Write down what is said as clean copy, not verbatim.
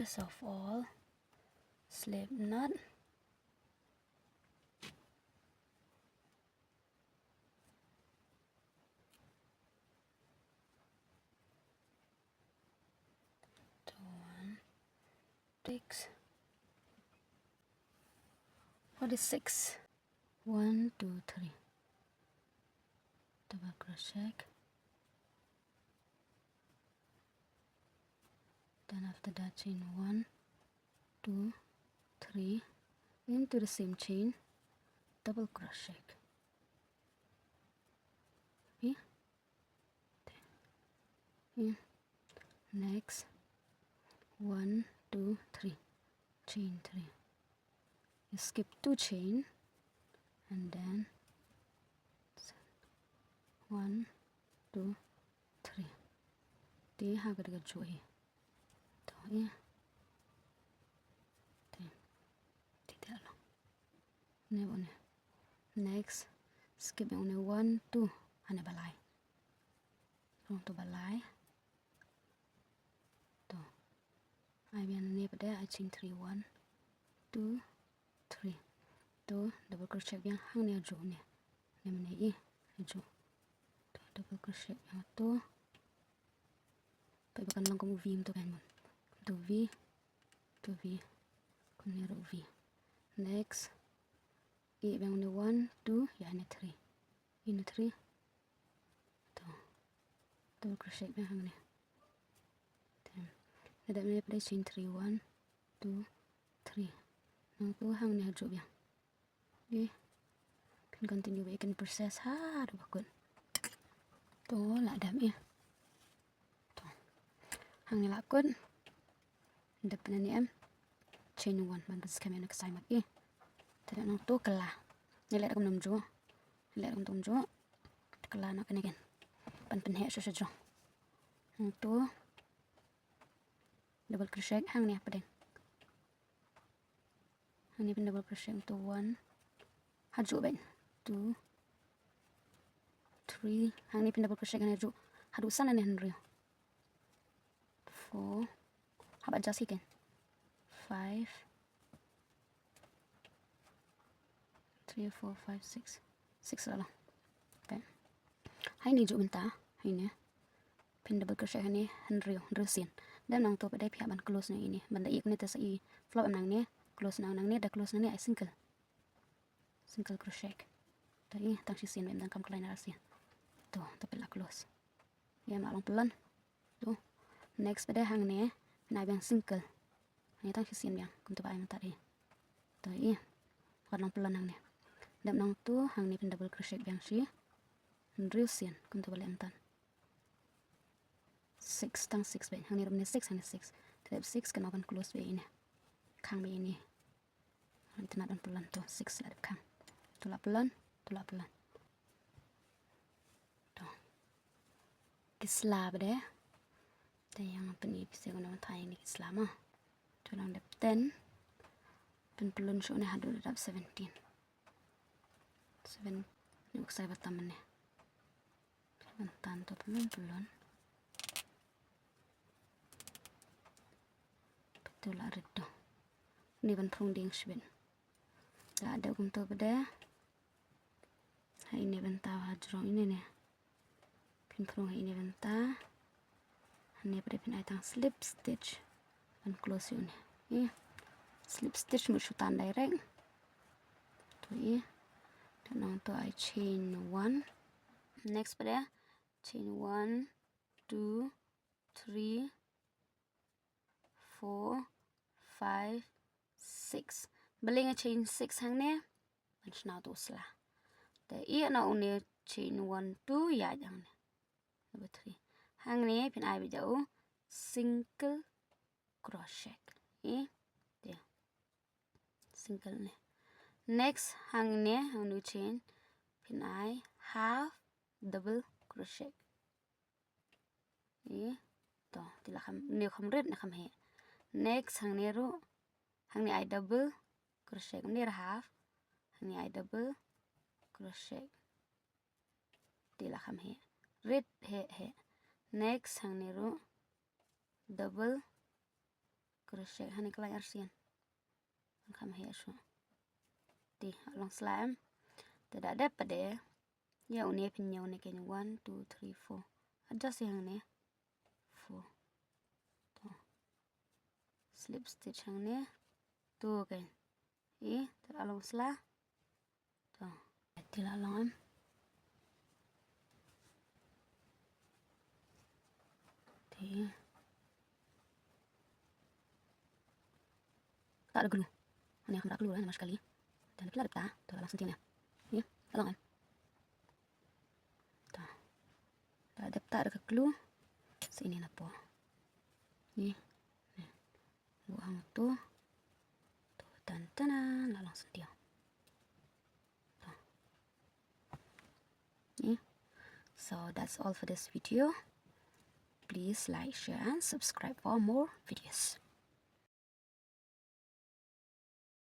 First of all, slip knot. Six. What is 6? 1, 2, 3. Double crochet. Then after that, chain 1, 2, 3 into the same chain, double crochet. Okay. Here. Next, 1, 2, 3, chain 3. You skip 2 chain and then 1, 2, 3. Thì hai cái được chuỗi. Đó. Tidak lah. Ini boleh. Next, skip yang ini 1, 2, hanya balai. Untuk balai. Tuh. I biar ini pada I chain 3, 1, 2, 3. Tuh, double crochet yang hang ni aju ni. Ni mana i aju. Tuh, double crochet yang tu. Pakai lang kamu V untuk kan mon. Tu V, tu V. Kunero V. Next, i yang ni 1, 2, ya ni 3. Ini 3. Tuh, double crochet yang hang ni. Ada ni pada chain 3, 1, 2, 3. Nang tu hang ni aju yang. Okay. Can continue we can process ha ada bakun. Tu lah dam ya. Tu. Hang ni lakun. Depan ni chain 1 ban pas kami nak sai mak eh. Tidak nang tu kelah. Ni lek kam nam jo. Lek kam tom jo. Kelah nak ni kan. Pan pen he so. Nang tu double crochet hang ni apa deng. Hang ni pen double crochet untuk 1. Haju ben. 2, 3. Hang ni pen double crochet kan haju. Hadu sana ni henry. 4. How about just again? 5. 3, 4, 5, 6. 6 lah. Okay. Hai ni juk benta. Hai ni. Pen double crochet ni henry sin. Dan nang tu pada pihak ban close ni ini. Benda ik ni tersai flop nang ni. Close nang ni ada close nang ni single. Single crochet. Tadi tang si sin dan kam kleiner sin. Tuh, tapi lah close. Ya nak long pelan. Tuh. Next pada hang ni nak yang single. Ini tang si sin yang untuk bayang tadi. Tuh iya. Long pelan hang ni. Dan nang tu hang ni pen double crochet yang si. Real sin untuk balik entan. 6 tang 6 ben. Hang ni rumah 6 hang ni 6. Tidak 6 kena ban close be ini. Kang be ini. Nanti nak dan pelan tuh 6 lah kang. Tulak pelan. Tuh. Kislah deh. Dan yang pen bisa guna thai ni kislah mah. Tulang dep 10. Pen pelun show ni hadu dap 17. 7 ni usai bataman ni. Bentan tu pelun. Betul lah redo. Ni ban prong ding shben. Dah ada untuk pada. Hai ini benta hajrong ini ni. Pin prong ini benta. Ini pada pin aitang slip stitch. Ban close ni. Ya. Slip stitch musutan direct. Tu ya. Dan untuk I chain 1. Next pada chain 1, 2, 3, 4, 5, 6. Beling chain 6 hang ni. Ban senau tu selah. Dan ia nak uni chain 1, 2 ya jang ni. Number 3. Hang ni pin ai bijau single crochet. Dia. Single ni. Next hang ni hang nu chain pin ai half double crochet. Toh, tila kham ni kham red na kham he. Next hang ni ru hang ni ai double crochet ni half. Hang ni ai double crochet. Tila kham he. Red he. Next hang ni ru double crochet hani kelai arsian kam he asho di along slime tidak dapat deh ya uni pinya uni kayaknya 1 2 3 4 adjust yang ni 4 tuh slip stitch yang ni tuh kan teralong selah tuh dilalong di tak ada glue ini akan glue lah nama sekali dan kita ada tuh langsung sini ya along tuh tak ada glue sini apa nih buang tuh dan langsung dia tuh. So that's all for this video. Please like, share and subscribe for more videos.